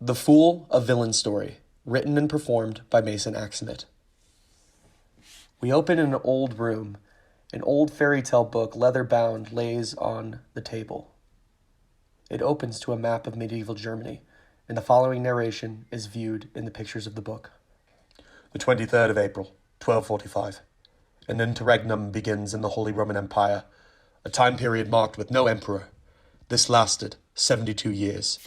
The Fool, a Villain Story, written and performed by Mason Axonit. We open in an old room. An old fairy tale book, leather-bound, lays on the table. It opens to a map of medieval Germany, and the following narration is viewed in the pictures of the book. The 23rd of April, 1245. An interregnum begins in the Holy Roman Empire, a time period marked with no emperor. This lasted 72 years.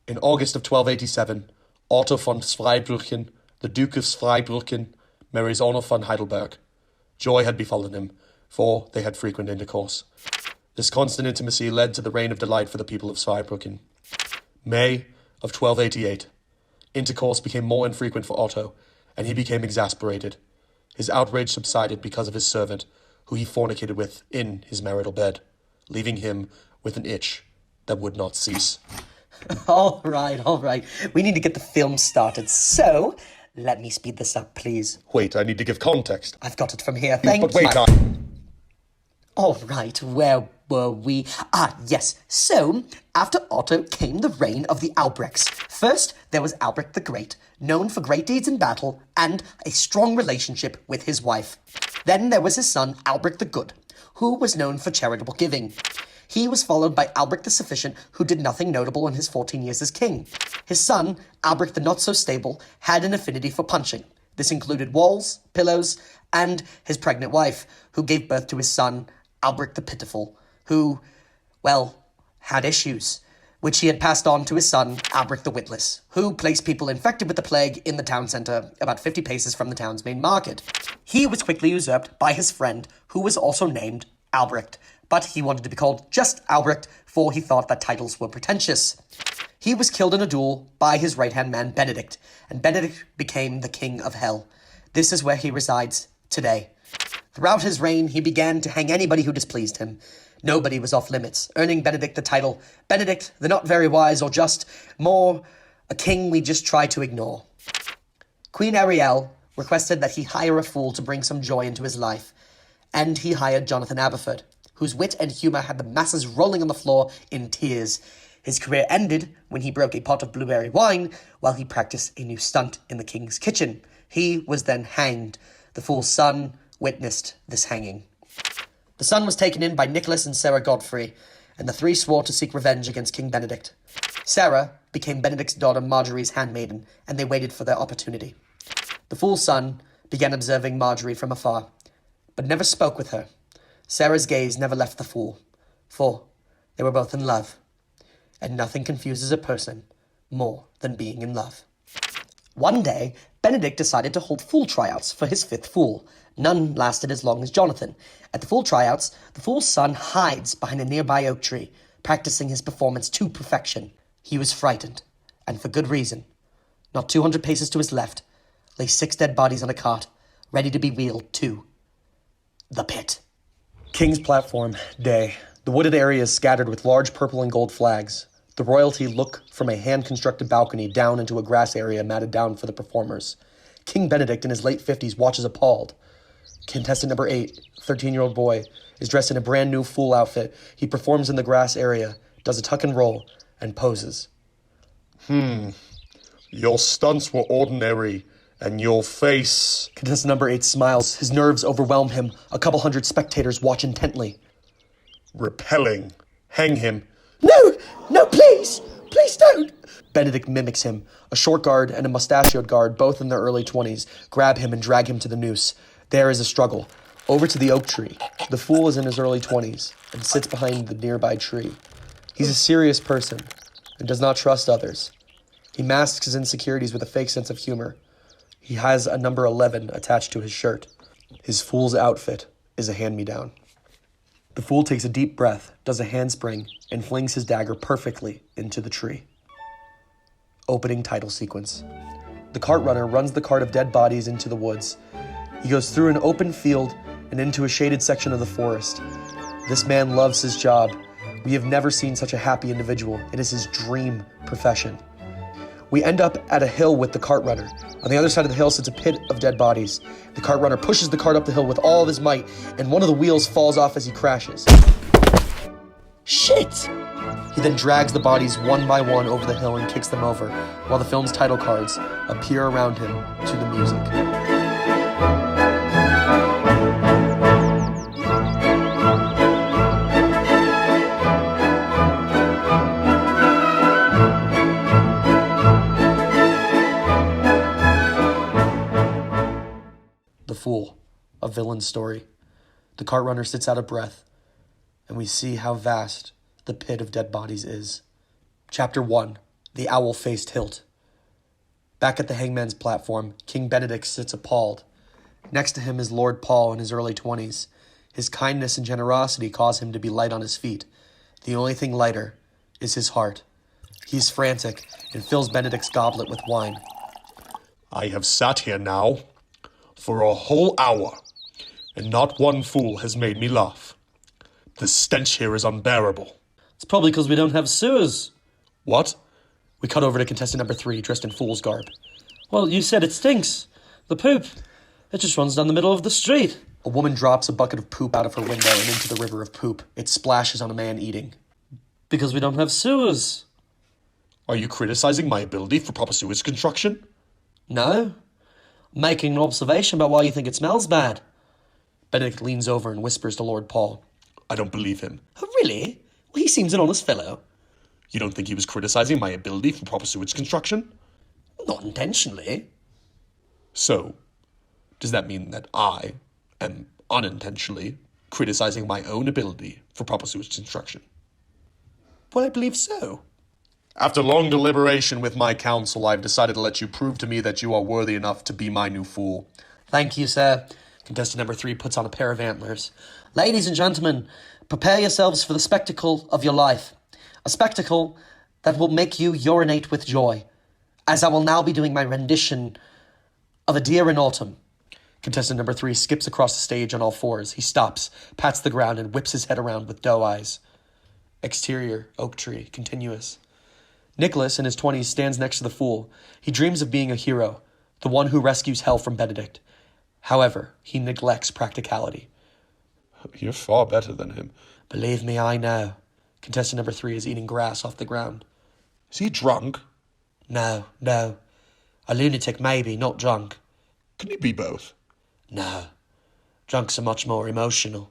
In August of 1287, Otto von Zweibrücken, the Duke of Zweibrücken, marries Anna von Heidelberg. Joy had befallen him, for they had frequent intercourse. This constant intimacy led to the reign of delight for the people of Zweibrücken. May of 1288. Intercourse became more infrequent for Otto, and he became exasperated. His outrage subsided because of his servant, who he fornicated with in his marital bed, leaving him with an itch that would not cease. All right. We need to get the film started, so let me speed this up, please. Wait, I need to give context. I've got it from here, thank you. But wait, All right, where were we? Yes. So, after Otto came the reign of the Albrechts. First, there was Albrecht the Great, known for great deeds in battle and a strong relationship with his wife. Then there was his son, Albrecht the Good, who was known for charitable giving. He was followed by Albrecht the Sufficient, who did nothing notable in his 14 years as king. His son, Albrecht the Not-So-Stable, had an affinity for punching. This included walls, pillows, and his pregnant wife, who gave birth to his son, Albrecht the Pitiful, who, had issues, which he had passed on to his son, Albrecht the Witless, who placed people infected with the plague in the town centre, about 50 paces from the town's main market. He was quickly usurped by his friend, who was also named Albrecht, but he wanted to be called just Albrecht, for he thought that titles were pretentious. He was killed in a duel by his right-hand man, Benedict, and Benedict became the king of hell. This is where he resides today. Throughout his reign, he began to hang anybody who displeased him. Nobody was off limits, earning Benedict the title, Benedict the Not Very Wise, or just more a king we just try to ignore. Queen Ariel requested that he hire a fool to bring some joy into his life, and he hired Jonathan Aberford, whose wit and humour had the masses rolling on the floor in tears. His career ended when he broke a pot of blueberry wine while he practiced a new stunt in the king's kitchen. He was then hanged. The fool's son witnessed this hanging. The son was taken in by Nicholas and Sarah Godfrey, and the three swore to seek revenge against King Benedict. Sarah became Benedict's daughter Margery's handmaiden, and they waited for their opportunity. The fool's son began observing Margery from afar, but never spoke with her. Sarah's gaze never left the fool, for they were both in love, and nothing confuses a person more than being in love. One day, Benedict decided to hold fool tryouts for his fifth fool. None lasted as long as Jonathan. At the fool tryouts, the fool's son hides behind a nearby oak tree, practicing his performance to perfection. He was frightened, and for good reason. Not 200 paces to his left lay 6 dead bodies on a cart, ready to be wheeled to the pit. King's Platform, day. The wooded area is scattered with large purple and gold flags. The royalty look from a hand-constructed balcony down into a grass area matted down for the performers. King Benedict, in his late 50s, watches appalled. Contestant number 8, 13-year-old boy, is dressed in a brand-new fool outfit. He performs in the grass area, does a tuck and roll, and poses. Your stunts were ordinary, and your face... Contestant number 8 smiles. His nerves overwhelm him. A couple hundred spectators watch intently. repelling. Hang him. No, please don't. Benedict mimics him. A short guard and a mustachioed guard, both in their early 20s, grab him and drag him to the noose. There is a struggle. Over to the oak tree. The fool is in his early 20s and sits behind the nearby tree. He's a serious person and does not trust others. He masks his insecurities with a fake sense of humor. He has a number 11 attached to his shirt. His fool's outfit is a hand-me-down. The fool takes a deep breath, does a handspring, and flings his dagger perfectly into the tree. Opening title sequence. The cart runner runs the cart of dead bodies into the woods. He goes through an open field and into a shaded section of the forest. This man loves his job. We have never seen such a happy individual. It is his dream profession. We end up at a hill with the cart runner. On the other side of the hill sits a pit of dead bodies. The cart runner pushes the cart up the hill with all of his might, and one of the wheels falls off as he crashes. Shit! He then drags the bodies one by one over the hill and kicks them over, while the film's title cards appear around him to the music. The Fool, a villain's story. The cart runner sits out of breath, and we see how vast the pit of dead bodies is. Chapter 1, The Owl-Faced Hilt. Back at the hangman's platform, King Benedict sits appalled. Next to him is Lord Paul in his early 20s. His kindness and generosity cause him to be light on his feet. The only thing lighter is his heart. He's frantic and fills Benedict's goblet with wine. I have sat here now for a whole hour, and not one fool has made me laugh. The stench here is unbearable. It's probably because we don't have sewers. What? We cut over to contestant number 3, dressed in fool's garb. Well, you said it stinks. The poop. It just runs down the middle of the street. A woman drops a bucket of poop out of her window and into the river of poop. It splashes on a man eating. Because we don't have sewers. Are you criticizing my ability for proper sewage construction? No. Making an observation about why you think it smells bad. Benedict leans over and whispers to Lord Paul. I don't believe him. Oh, really? Well, he seems an honest fellow. You don't think he was criticizing my ability for proper sewage construction? Not intentionally. So, does that mean that I am unintentionally criticizing my own ability for proper sewage construction? Well, I believe so. After long deliberation with my council, I've decided to let you prove to me that you are worthy enough to be my new fool. Thank you, sir. Contestant number 3 puts on a pair of antlers. Ladies and gentlemen, prepare yourselves for the spectacle of your life. A spectacle that will make you urinate with joy, as I will now be doing my rendition of A Deer in Autumn. Contestant number 3 skips across the stage on all fours. He stops, pats the ground, and whips his head around with doe eyes. Exterior, oak tree, continuous. Nicholas, in his 20s, stands next to the fool. He dreams of being a hero, the one who rescues hell from Benedict. However, he neglects practicality. You're far better than him. Believe me, I know. Contestant number 3 is eating grass off the ground. Is he drunk? No. A lunatic maybe, not drunk. Can he be both? No. Drunks are much more emotional.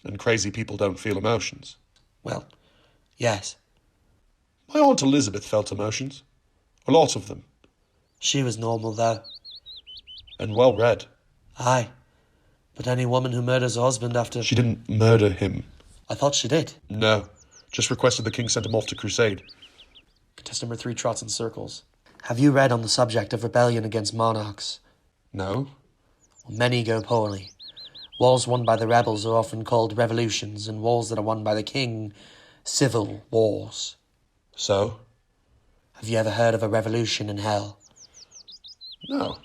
And crazy people don't feel emotions. Well, yes. My Aunt Elizabeth felt emotions. A lot of them. She was normal, though. And well read. Aye. But any woman who murders her husband after... She didn't murder him. I thought she did. No. Just requested the king sent him off to crusade. Contestant number 3 trots in circles. Have you read on the subject of rebellion against monarchs? No. Well, many go poorly. Wars won by the rebels are often called revolutions, and wars that are won by the king, civil wars. So? Have you ever heard of a revolution in hell? No.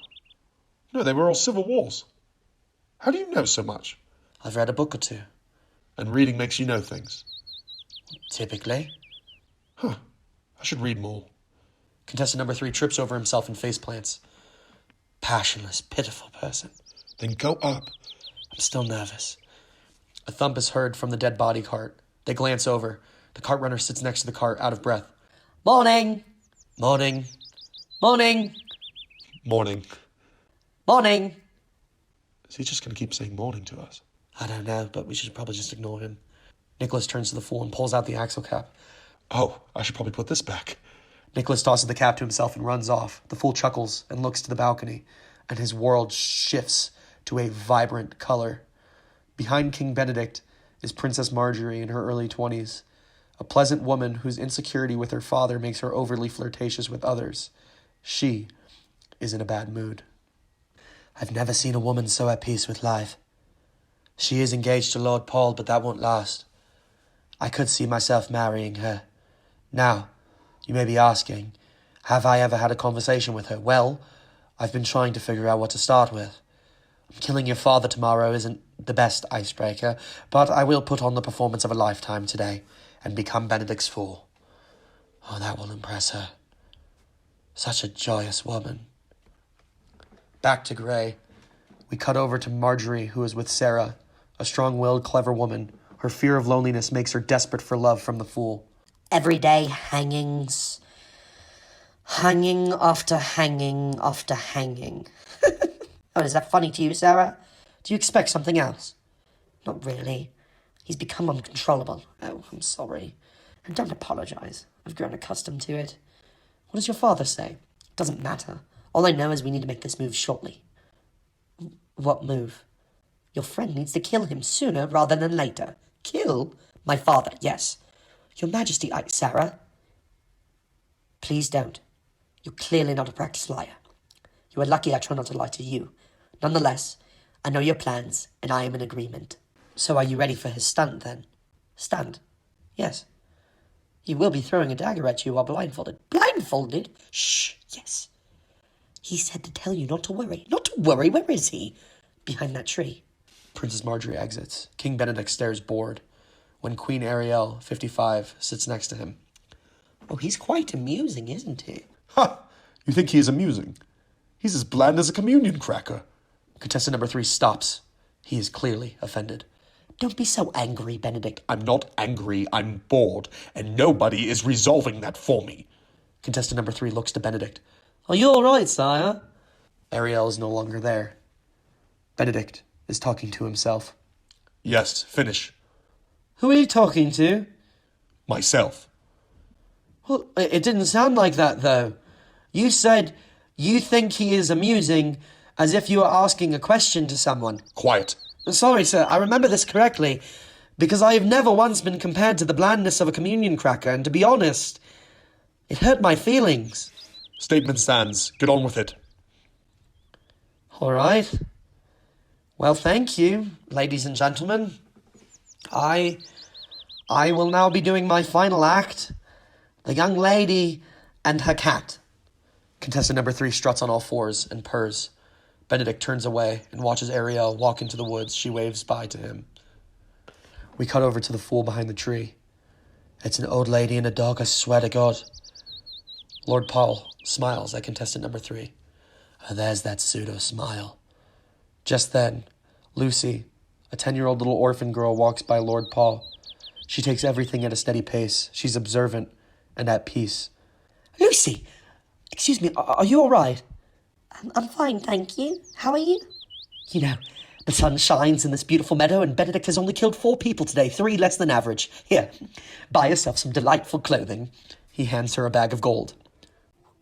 No, they were all civil wars. How do you know so much? I've read a book or two. And reading makes you know things. Typically. Huh. I should read more. Contestant number 3 trips over himself and faceplants. Passionless, pitiful person. Then go up. I'm still nervous. A thump is heard from the dead body cart. They glance over. The cart runner sits next to the cart, out of breath. Morning! Morning. Morning! Morning. Morning! Is he just going to keep saying morning to us? I don't know, but we should probably just ignore him. Nicholas turns to the fool and pulls out the axle cap. Oh, I should probably put this back. Nicholas tosses the cap to himself and runs off. The fool chuckles and looks to the balcony, and his world shifts to a vibrant color. Behind King Benedict is Princess Margery in her early 20s, a pleasant woman whose insecurity with her father makes her overly flirtatious with others. She is in a bad mood. I've never seen a woman so at peace with life. She is engaged to Lord Paul, but that won't last. I could see myself marrying her. Now, you may be asking, have I ever had a conversation with her? Well, I've been trying to figure out what to start with. Killing your father tomorrow isn't the best icebreaker, but I will put on the performance of a lifetime today and become Benedict's fool. Oh, that will impress her. Such a joyous woman. Back to Grey. We cut over to Margery, who is with Sarah, a strong-willed, clever woman. Her fear of loneliness makes her desperate for love from the fool. everyday hangings. Hanging after hanging after hanging. Oh, is that funny to you, Sarah? Do you expect something else? Not really. He's become uncontrollable. Oh, I'm sorry. And don't apologise. I've grown accustomed to it. What does your father say? It doesn't matter. All I know is we need to make this move shortly. What move? Your friend needs to kill him sooner rather than later. Kill? My father, yes. Your Majesty, Sarah. Please don't. You're clearly not a practiced liar. You are lucky I try not to lie to you. Nonetheless, I know your plans, and I am in agreement. So are you ready for his stunt, then? Stunt? Yes. He will be throwing a dagger at you while blindfolded. Blindfolded? Shh, yes. He said to tell you not to worry. Not to worry? Where is he? Behind that tree. Princess Margery exits. King Benedict stares bored, when Queen Ariel, 55, sits next to him. Oh, he's quite amusing, isn't he? Ha! You think he is amusing? He's as bland as a communion cracker. Contestant number 3 stops. He is clearly offended. Don't be so angry, Benedict. I'm not angry, I'm bored, and nobody is resolving that for me. Contestant number 3 looks to Benedict. Are you all right, sire? Ariel is no longer there. Benedict is talking to himself. Yes, finish. Who are you talking to? Myself. Well, it didn't sound like that, though. You said you think he is amusing, as if you were asking a question to someone. Quiet. Sorry, sir, I remember this correctly, because I have never once been compared to the blandness of a communion cracker, and to be honest, it hurt my feelings. Statement stands. Get on with it. All right. Well, thank you, ladies and gentlemen. I will now be doing my final act, The Young Lady and Her Cat. Contestant number 3 struts on all fours and purrs. Benedict turns away and watches Ariel walk into the woods. She waves bye to him. We cut over to the fool behind the tree. It's an old lady and a dog, I swear to God. Lord Paul smiles at contestant number 3. Oh, there's that pseudo-smile. Just then, Lucy, a 10-year-old little orphan girl, walks by Lord Paul. She takes everything at a steady pace. She's observant and at peace. Lucy! Excuse me, are you all right? I'm fine, thank you. How are you? You know, the sun shines in this beautiful meadow, and Benedict has only killed 4 people today, 3 less than average. Here, buy yourself some delightful clothing. He hands her a bag of gold.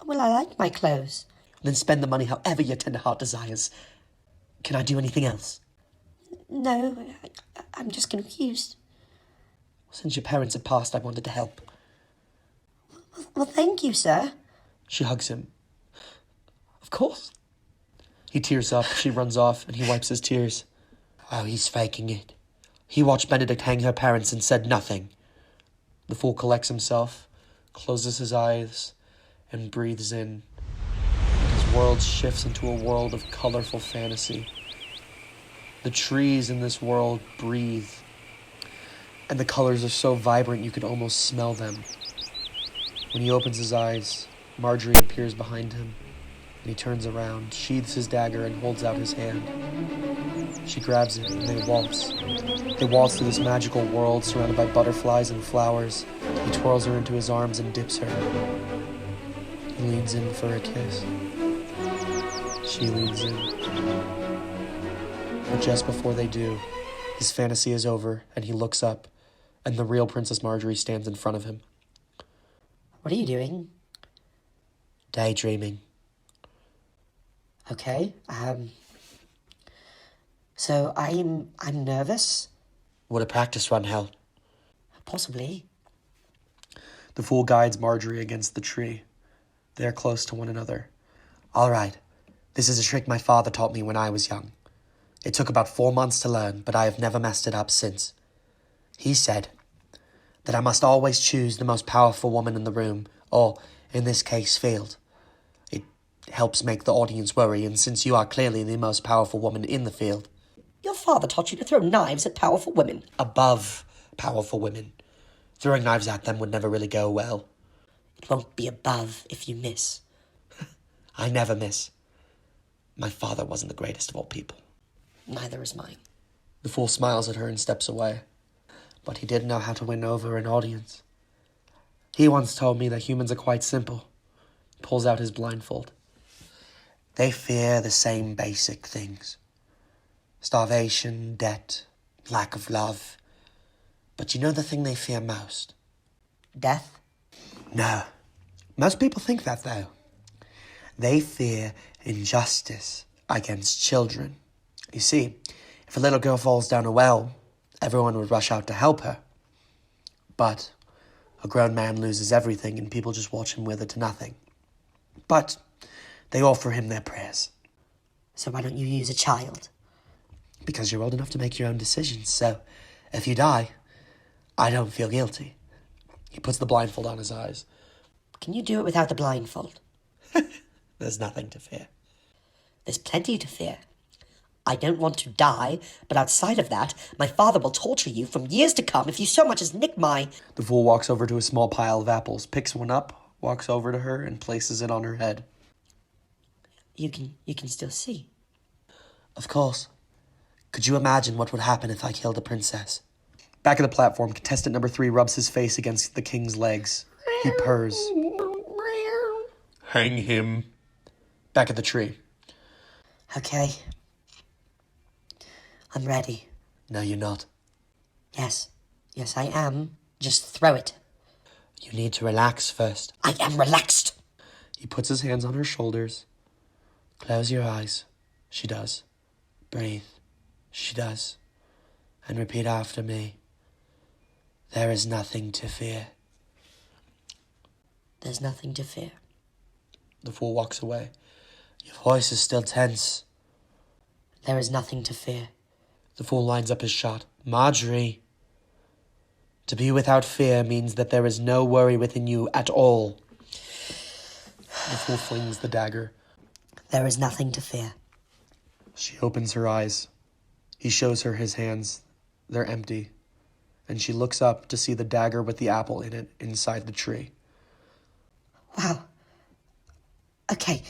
Well, I like my clothes. Then spend the money however your tender heart desires. Can I do anything else? No, I'm just confused. Since your parents had passed, I wanted to help. Well, thank you, sir. She hugs him. Of course. He tears up, she runs off, and he wipes his tears. Oh, he's faking it. He watched Benedict hang her parents and said nothing. The fool collects himself, closes his eyes, and breathes in. And his world shifts into a world of colorful fantasy. The trees in this world breathe, and the colors are so vibrant you can almost smell them. When he opens his eyes, Margery appears behind him, and he turns around, sheathes his dagger, and holds out his hand. She grabs it, and they waltz. They waltz through this magical world surrounded by butterflies and flowers. He twirls her into his arms and dips her. He leans in for a kiss. She leans in. But just before they do, his fantasy is over, and he looks up, and the real Princess Margery stands in front of him. What are you doing? Daydreaming. Okay, so I'm nervous? Would a practice run help? Possibly. The fool guides Margery against the tree. They are close to one another. All right. This is a trick my father taught me when I was young. It took about 4 months to learn, but I have never messed it up since. He said that I must always choose the most powerful woman in the room, or, in this case, field. It helps make the audience worry, and since you are clearly the most powerful woman in the field... Your father taught you to throw knives at powerful women. Above powerful women. Throwing knives at them would never really go well. It won't be above if you miss. I never miss. My father wasn't the greatest of all people. Neither is mine. The fool smiles at her and steps away. But he did know how to win over an audience. He once told me that humans are quite simple. Pulls out his blindfold. They fear the same basic things. Starvation, debt, lack of love. But you know the thing they fear most? Death? No. Most people think that, though. They fear injustice against children. You see, if a little girl falls down a well, everyone would rush out to help her. But a grown man loses everything and people just watch him wither to nothing. But they offer him their prayers. So why don't you use a child? Because you're old enough to make your own decisions, so if you die, I don't feel guilty. He puts the blindfold on his eyes. Can you do it without the blindfold? There's nothing to fear. There's plenty to fear. I don't want to die, but outside of that, my father will torture you from years to come if you so much as nick my... The fool walks over to a small pile of apples, picks one up, walks over to her, and places it on her head. You can still see. Of course. Could you imagine what would happen if I killed a princess? Back at the platform, contestant number 3 rubs his face against the king's legs. He purrs. Hang him. Back at the tree. Okay. I'm ready. No, you're not. Yes, I am. Just throw it. You need to relax first. I am relaxed. He puts his hands on her shoulders. Close your eyes. She does. Breathe. She does. And repeat after me. There is nothing to fear. There's nothing to fear. The fool walks away. Your voice is still tense. There is nothing to fear. The fool lines up his shot. Margery. To be without fear means that there is no worry within you at all. The fool flings the dagger. There is nothing to fear. She opens her eyes. He shows her his hands. They're empty. And she looks up to see the dagger with the apple in it inside the tree. Wow. Okay,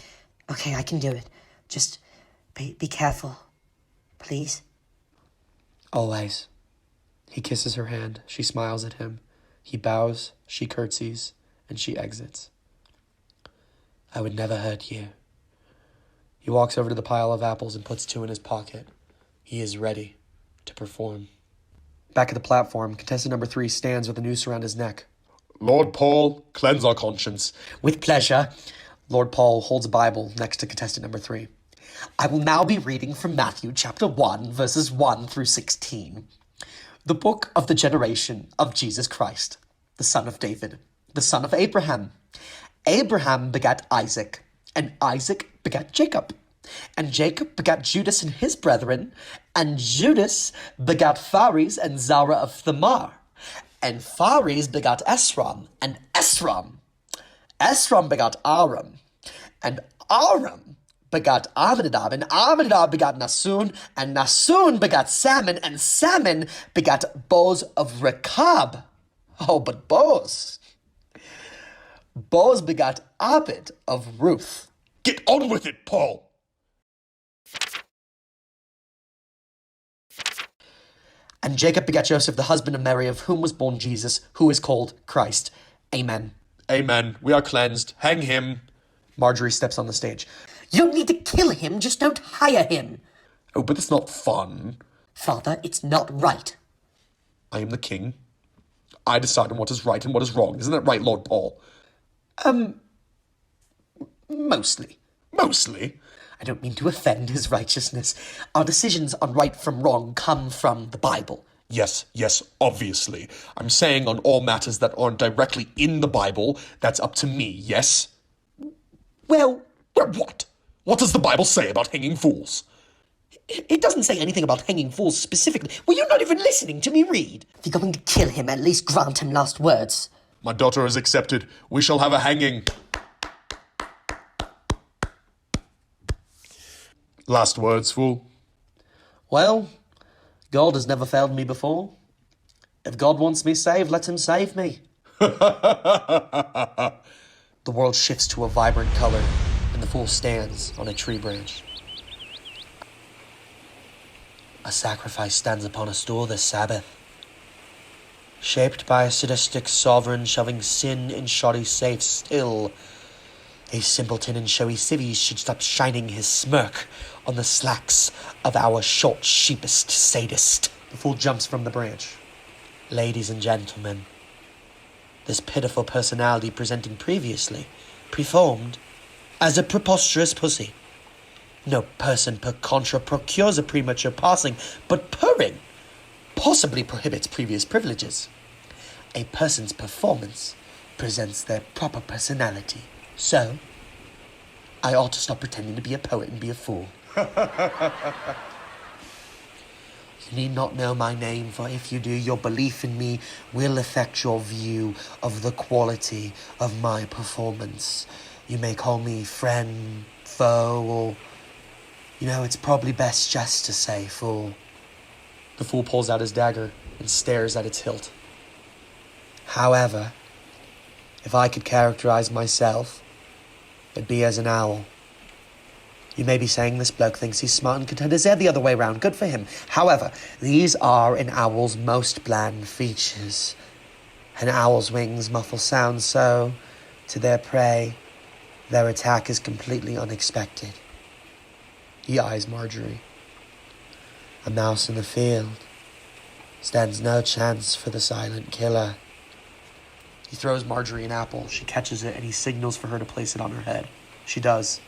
I can do it. Just be careful. Please? Always. He kisses her hand. She smiles at him. He bows. She curtsies. And she exits. I would never hurt you. He walks over to the pile of apples and puts 2 in his pocket. He is ready to perform. Back at the platform, contestant number 3 stands with a noose around his neck. Lord Paul, cleanse our conscience. With pleasure. Lord Paul holds a Bible next to contestant number 3. I will now be reading from Matthew chapter 1, verses 1 through 16. The book of the generation of Jesus Christ, the son of David, the son of Abraham. Abraham begat Isaac, and Isaac begat Jacob. And Jacob begat Judas and his brethren, and Judas begat Phares and Zara of Thamar. And Phares begat Esrom, and Esrom begat Aram, and Aram begat Aminadab, and Aminadab begat Nasun, and Nasun begat Salmon, and Salmon begat Boaz of Rechab. Oh, but Boaz begat Abed of Ruth. Get on with it, Paul. And Jacob begat Joseph, the husband of Mary, of whom was born Jesus, who is called Christ. Amen. Amen. We are cleansed. Hang him. Margery steps on the stage. You don't need to kill him, just don't hire him. Oh, but it's not fun. Father, it's not right. I am the king. I decide on what is right and what is wrong. Isn't that right, Lord Paul? Mostly. Mostly. I don't mean to offend his righteousness. Our decisions on right from wrong come from the Bible. Yes, obviously. I'm saying on all matters that aren't directly in the Bible, that's up to me, yes? Well, What? What does the Bible say about hanging fools? it doesn't say anything about hanging fools specifically. Were you not even listening to me read? If you're going to kill him, at least grant him last words. My daughter is accepted. We shall have a hanging. Last words, fool. Well, God has never failed me before. If God wants me saved, let him save me. The world shifts to a vibrant color, and the fool stands on a tree branch. A sacrifice stands upon a stool this Sabbath. shaped by a sadistic sovereign shoving sin in shoddy safes still. A simpleton in showy civvies should stop shining his smirk on the slacks of our short sheepest sadist. The fool jumps from the branch. Ladies and gentlemen, this pitiful personality presenting previously, preformed, as a preposterous pussy. No person per contra procures a premature passing, but purring possibly prohibits previous privileges. A person's performance presents their proper personality. So, I ought to stop pretending to be a poet and be a fool. You need not know my name, for if you do, your belief in me will affect your view of the quality of my performance. You may call me friend, foe, or, it's probably best just to say fool. The fool pulls out his dagger and stares at its hilt. However, if I could characterize myself, it'd be as an owl. You may be saying this bloke thinks he's smart and contenders. They're the other way round. Good for him. However, these are an owl's most bland features. An owl's wings muffle sound, so, to their prey, their attack is completely unexpected. He eyes Margery. A mouse in the field stands no chance for the silent killer. He throws Margery an apple. She catches it, and he signals for her to place it on her head. She does.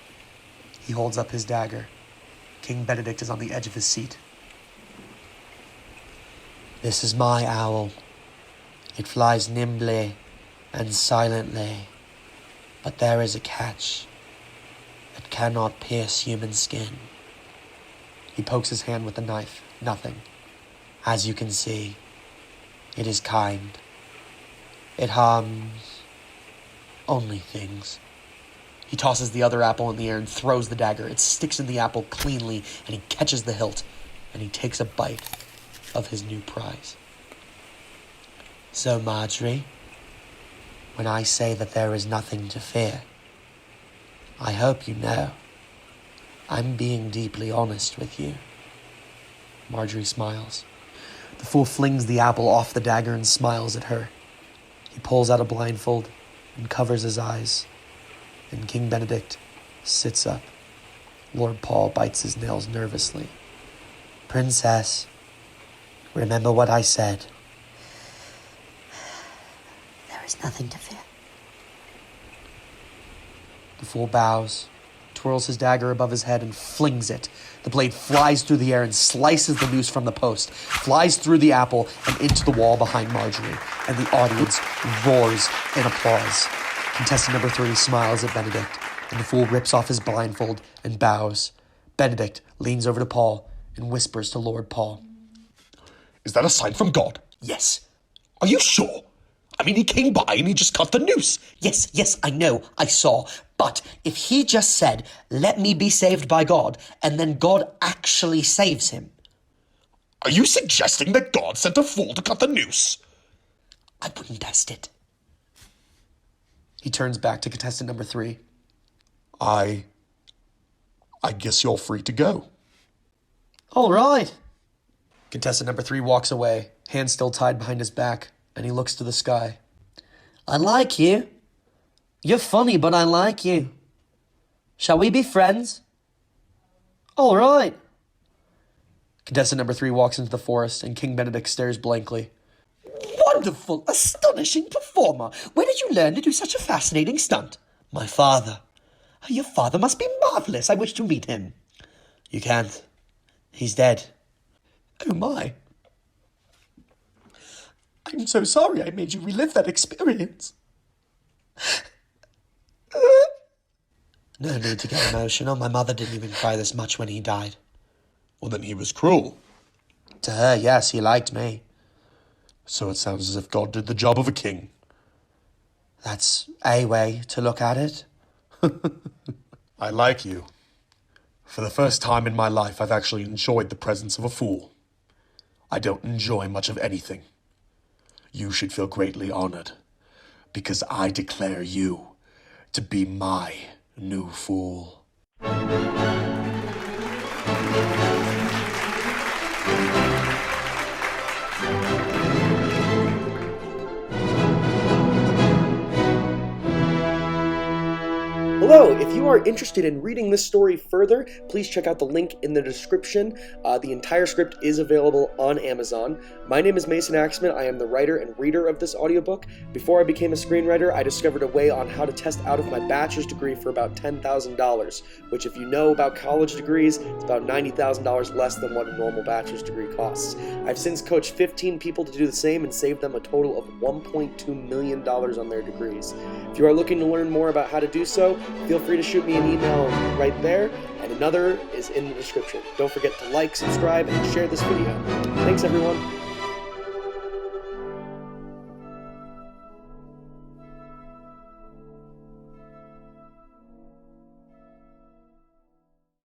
He holds up his dagger. King Benedict is on the edge of his seat. This is my owl. It flies nimbly and silently, but there is a catch. It cannot pierce human skin. He pokes his hand with the knife. Nothing. As you can see, it is kind. It harms only things. He tosses the other apple in the air and throws the dagger. It sticks in the apple cleanly, and he catches the hilt, and he takes a bite of his new prize. So, Margery, when I say that there is nothing to fear, I hope you know I'm being deeply honest with you. Margery smiles. The fool flings the apple off the dagger and smiles at her. He pulls out a blindfold and covers his eyes. And King Benedict sits up. Lord Paul bites his nails nervously. Princess, remember what I said. There is nothing to fear. The fool bows, twirls his dagger above his head, and flings it. The blade flies through the air and slices the noose from the post, flies through the apple and into the wall behind Margery, and the audience roars in applause. Contestant number 3 smiles at Benedict, and the fool rips off his blindfold and bows. Benedict leans over to Paul and whispers to Lord Paul. Is that a sign from God? Yes. Are you sure? I mean, he came by and he just cut the noose. Yes, I know, I saw. But if he just said, let me be saved by God, and then God actually saves him. Are you suggesting that God sent a fool to cut the noose? I wouldn't test it. He turns back to contestant number 3. I guess you're free to go. All right. Contestant number 3 walks away, hands still tied behind his back, and he looks to the sky. I like you. You're funny, but I like you. Shall we be friends? All right. Contestant number 3 walks into the forest, and King Benedict stares blankly. Wonderful, astonishing performer. Where did you learn to do such a fascinating stunt? My father. Your father must be marvelous. I wish to meet him. You can't. He's dead. Oh my. I'm so sorry I made you relive that experience. No need to get emotional. My mother didn't even cry this much when he died. Well, then he was cruel. To her, yes, he liked me. So it sounds as if God did the job of a king. That's a way to look at it. I like you. For the first time in my life, I've actually enjoyed the presence of a fool. I don't enjoy much of anything. You should feel greatly honored, because I declare you to be my new fool. are interested in reading this story further, please check out the link in the description. The entire script is available on Amazon. My name is Mason Axman. I am the writer and reader of this audiobook. Before I became a screenwriter, I discovered a way on how to test out of my bachelor's degree for about $10,000, which if you know about college degrees, it's about $90,000 less than what a normal bachelor's degree costs. I've since coached 15 people to do the same and saved them a total of $1.2 million on their degrees. If you are looking to learn more about how to do so, feel free to shoot me an email right there, and another is in the description. Don't forget to like, subscribe, and share this video. Thanks, everyone.